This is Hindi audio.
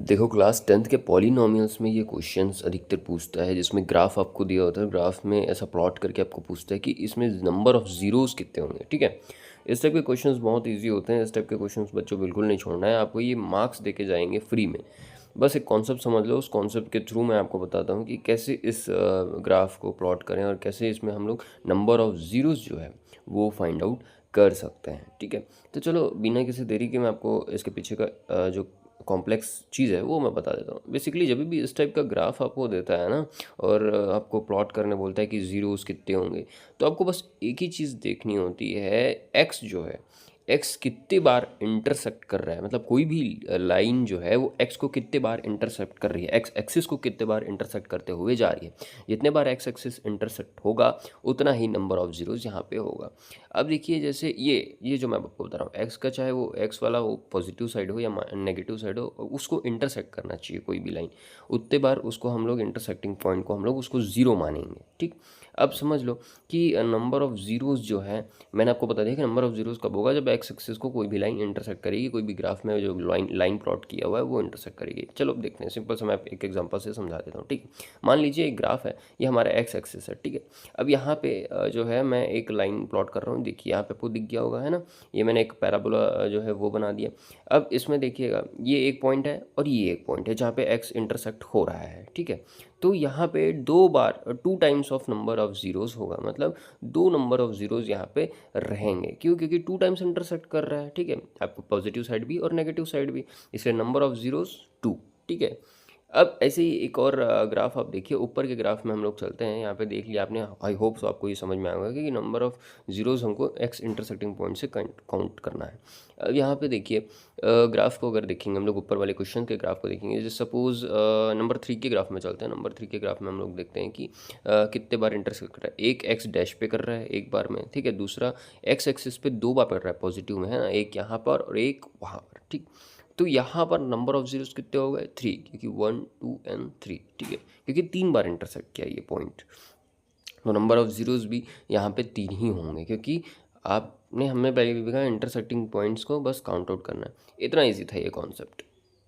देखो क्लास 10th के पॉलिनॉमियल्स में ये क्वेश्चंस अधिकतर पूछता है, जिसमें ग्राफ आपको दिया होता है। ग्राफ में ऐसा प्लॉट करके आपको पूछता है कि इसमें नंबर ऑफ जीरोस कितने होंगे। ठीक है, इस टाइप के क्वेश्चंस बहुत इजी होते हैं। इस टाइप के क्वेश्चंस बच्चों बिल्कुल नहीं छोड़ना है। आपको ये मार्क्स देके जाएंगे फ्री में। बस एक कॉन्सेप्ट समझ लो, उस कॉन्सेप्ट के थ्रू मैं आपको बताता हूँ कि कैसे इस ग्राफ को प्लॉट करें और कैसे इसमें हम लोग नंबर ऑफ ज़ीरोज़ जो है वो फाइंड आउट कर सकते हैं। ठीक है, तो चलो बिना किसी देरी के मैं आपको इसके पीछे का जो कॉम्प्लेक्स चीज़ है वो मैं बता देता हूँ। बेसिकली जब भी इस टाइप का ग्राफ आपको देता है ना, और आपको प्लॉट करने बोलता है कि ज़ीरोज़ कितने होंगे, तो आपको बस एक ही चीज़ देखनी होती है, एक्स जो है, एक्स कितने बार इंटरसेक्ट कर रहा है। मतलब कोई भी लाइन जो है वो एक्स को कितने बार इंटरसेक्ट कर रही है, एक्स एक्सिस को कितने बार इंटरसेक्ट करते हुए जा रही है। जितने बार एक्स एक्सिस इंटरसेक्ट होगा उतना ही नंबर ऑफ जीरोज़ यहाँ पे होगा। अब देखिए जैसे ये जो मैं आपको बता रहा हूँ, एक्स का चाहे वो एक्स वाला वो पॉजिटिव साइड हो या नेगेटिव साइड हो, उसको इंटरसेक्ट करना चाहिए कोई भी लाइन। उतने बार उसको हम लोग इंटरसेक्टिंग पॉइंट को हम लोग उसको ज़ीरो मानेंगे। ठीक, अब समझ लो कि नंबर ऑफ ज़ीरोज़ जो है, मैंने आपको बता दिया कि नंबर ऑफ जीरोज़ कब होगा, जब एक्स एक्सिस को कोई भी लाइन इंटरसेक्ट करेगी, कोई भी ग्राफ में जो लाइन प्लॉट किया हुआ है वो इंटरसेक्ट करेगी। चलो अब देखते हैं, सिंपल से मैं एक एग्जांपल से समझा देता हूँ। ठीक है, मान लीजिए एक ग्राफ है, ये हमारा एक्स एक्सिस है। ठीक है, अब यहाँ पे जो है मैं एक लाइन प्लॉट कर रहा हूँ। देखिए यहाँ पे आपको दिख गया होगा, है ना, ये मैंने एक पैराबोला जो है वो बना दिया। अब इसमें देखिएगा ये एक पॉइंट है और ये एक पॉइंट है जहाँ पे एक्स इंटरसेक्ट हो रहा है। ठीक है, तो यहाँ पे दो बार two times of number of zeros होगा, मतलब दो नंबर ऑफ जीरोज़ यहाँ पे रहेंगे। क्यों? क्योंकि टू टाइम्स इंटरसेक्ट कर रहा है। ठीक है, आपको पॉजिटिव साइड भी और नेगेटिव साइड भी, इसलिए नंबर ऑफ जीरोज़ टू। ठीक है, अब ऐसे ही एक और ग्राफ आप देखिए, ऊपर के ग्राफ में हम लोग चलते हैं। यहाँ पे देख लिया आपने, आई होप सो आपको ये समझ में आएगा कि नंबर ऑफ जीरोज़ हमको एक्स इंटरसेक्टिंग पॉइंट से काउंट करना है। अब यहाँ पे देखिए ग्राफ को अगर देखेंगे हम लोग, ऊपर वाले क्वेश्चन के ग्राफ को देखेंगे। जैसे सपोज नंबर 3 के ग्राफ में चलते हैं। नंबर 3 के ग्राफ में हम लोग देखते हैं कि कितने बार इंटरसेक्ट कर रहा है। एक एक्स डैश पे कर रहा है एक बार में, ठीक है, दूसरा एक्स एक्सिस पे दो बार कर रहा है पॉजिटिव में, है ना, एक यहाँ पर और एक वहाँ पर। ठीक, तो यहाँ पर नंबर ऑफ जीरोस कितने हो गए? 3, क्योंकि 1 2 एंड 3। ठीक है, क्योंकि 3 बार इंटरसेक्ट किया ये पॉइंट, तो नंबर ऑफ जीरोस भी यहाँ पे 3 ही होंगे, क्योंकि आपने हमें पहले भी कहा इंटरसेक्टिंग पॉइंट्स को बस काउंट आउट करना है। इतना ईजी था ये कॉन्सेप्ट।